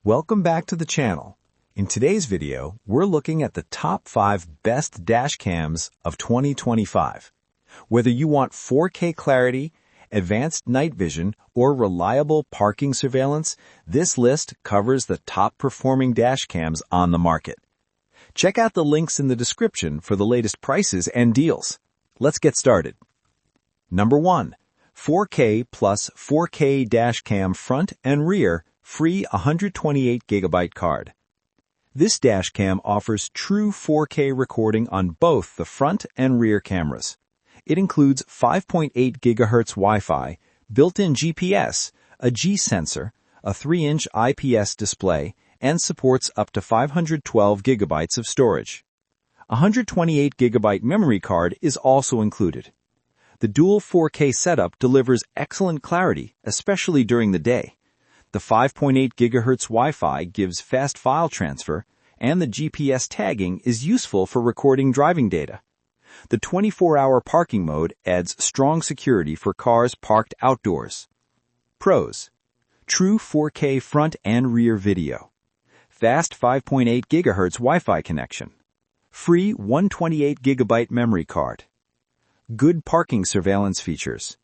Welcome back to the channel. In today's video, we're looking at the top 5 best dash cams of 2025. Whether you want 4K clarity, advanced night vision, or reliable parking surveillance, this list covers the top performing dash cams on the market. Check out the links in the description for the latest prices and deals. Let's get started. Number 1. 4K plus 4K dash cam front and rear free 128GB card. This dash cam offers true 4K recording on both the front and rear cameras. It includes 5.8 GHz Wi-Fi, built-in GPS, a G sensor, a 3-inch IPS display, and supports up to 512 GB of storage. A 128GB memory card is also included. The dual 4K setup delivers excellent clarity, especially during the day. The 5.8 GHz Wi-Fi gives fast file transfer, and the GPS tagging is useful for recording driving data. The 24-hour parking mode adds strong security for cars parked outdoors. Pros: true 4K front and rear video. Fast 5.8 GHz Wi-Fi connection. Free 128GB memory card. Good parking surveillance features.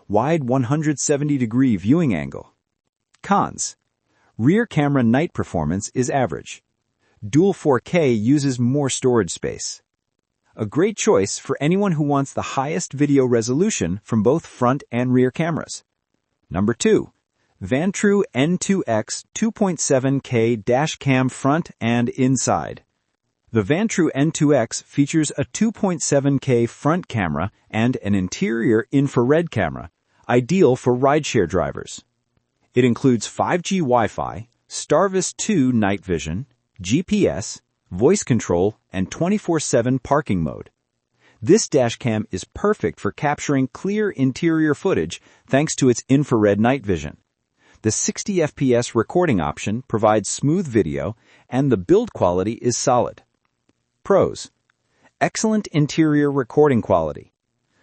Wide 170-degree viewing angle. Cons: rear camera night performance is average. Dual 4K uses more storage space. A great choice for anyone who wants the highest video resolution from both front and rear cameras. Number 2. Vantrue N2X 2.7K dash cam front and inside. The Vantrue N2X features a 2.7K front camera and an interior infrared camera, ideal for rideshare drivers. It includes 5G Wi-Fi, Starvis 2 night vision, GPS, voice control, and 24/7 parking mode. This dashcam is perfect for capturing clear interior footage thanks to its infrared night vision. The 60 FPS recording option provides smooth video, and the build quality is solid. Pros: excellent interior recording quality.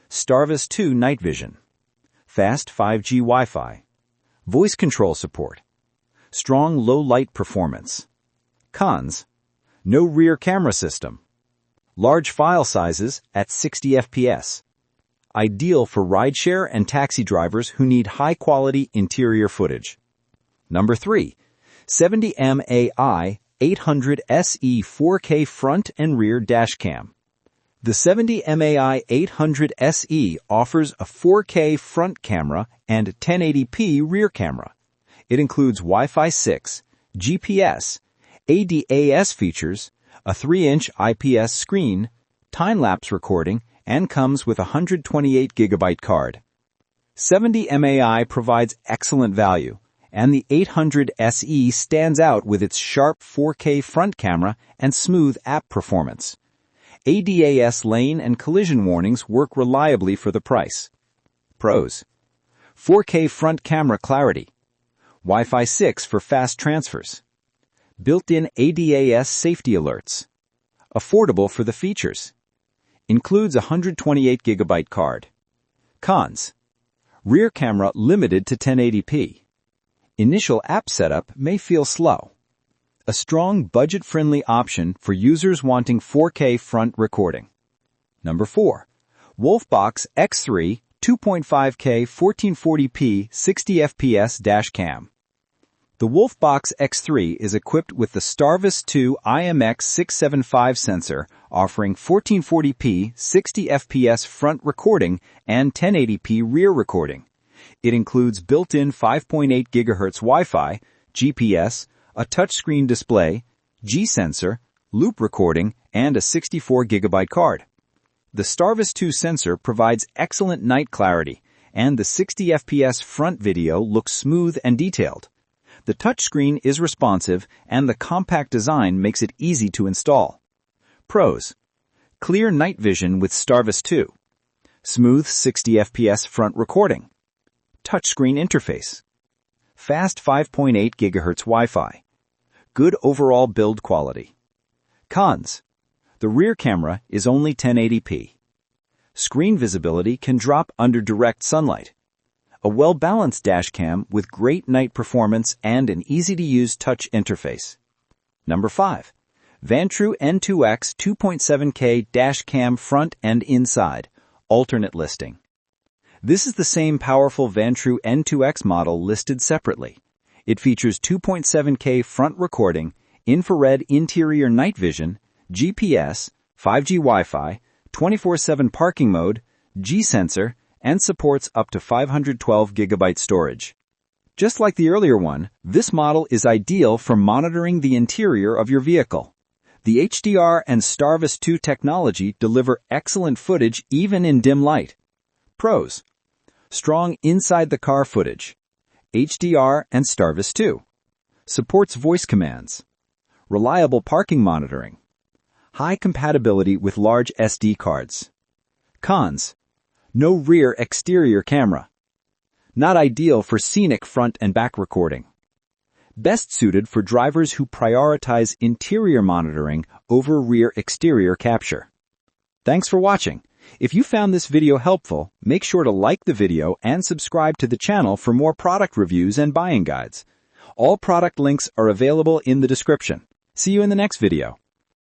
Starvis 2 night vision. Fast 5G Wi-Fi. Voice control support. Strong low-light performance. Cons: no rear camera system. Large file sizes at 60 FPS. Ideal for rideshare and taxi drivers who need high-quality interior footage. Number 3. 70MAI 800 SE 4K front and rear dashcam. The 70MAI 800 SE offers a 4K front camera and 1080p rear camera. It includes Wi-Fi 6, GPS, ADAS features, a 3-inch IPS screen, time-lapse recording, and comes with a 128GB card. 70MAI provides excellent value, and the 800 SE stands out with its sharp 4K front camera and smooth app performance. ADAS lane and collision warnings work reliably for the price. Pros: 4K front camera clarity. Wi-Fi 6 for fast transfers. Built-in ADAS safety alerts. Affordable for the features. Includes a 128GB card. Cons: rear camera limited to 1080p. Initial app setup may feel slow. A strong budget-friendly option for users wanting 4K front recording. Number 4. WOLFBOX X3 2.5K 1440p 60fps dashcam. The WOLFBOX X3 is equipped with the Starvis 2 IMX675 sensor, offering 1440p 60fps front recording and 1080p rear recording. It includes built-in 5.8 GHz Wi-Fi, GPS, a touchscreen display, G sensor, loop recording, and a 64GB card. The Starvis 2 sensor provides excellent night clarity, and the 60fps front video looks smooth and detailed. The touchscreen is responsive, and the compact design makes it easy to install. Pros: clear night vision with Starvis 2. Smooth 60fps front recording. Touchscreen interface. Fast 5.8 GHz Wi-Fi. Good overall build quality. Cons: the rear camera is only 1080p. Screen visibility can drop under direct sunlight. a well-balanced dashcam with great night performance and an easy-to-use touch interface. Number 5. Vantrue N2X 2.7K dashcam front and inside, alternate listing. This is the same powerful Vantrue N2X model listed separately. It features 2.7K front recording, infrared interior night vision, GPS, 5G Wi-Fi, 24/7 parking mode, G-sensor, and supports up to 512 GB storage. Just like the earlier one, this model is ideal for monitoring the interior of your vehicle. The HDR and Starvis 2 technology deliver excellent footage even in dim light. Pros: strong inside-the-car footage, HDR and Starvis 2, supports voice commands, reliable parking monitoring, high compatibility with large SD cards. Cons: no rear exterior camera. Not ideal for scenic front and back recording. Best suited for drivers who prioritize interior monitoring over rear exterior capture. Thanks for watching. If you found this video helpful, make sure to like the video and subscribe to the channel for more product reviews and buying guides. All product links are available in the description. See you in the next video.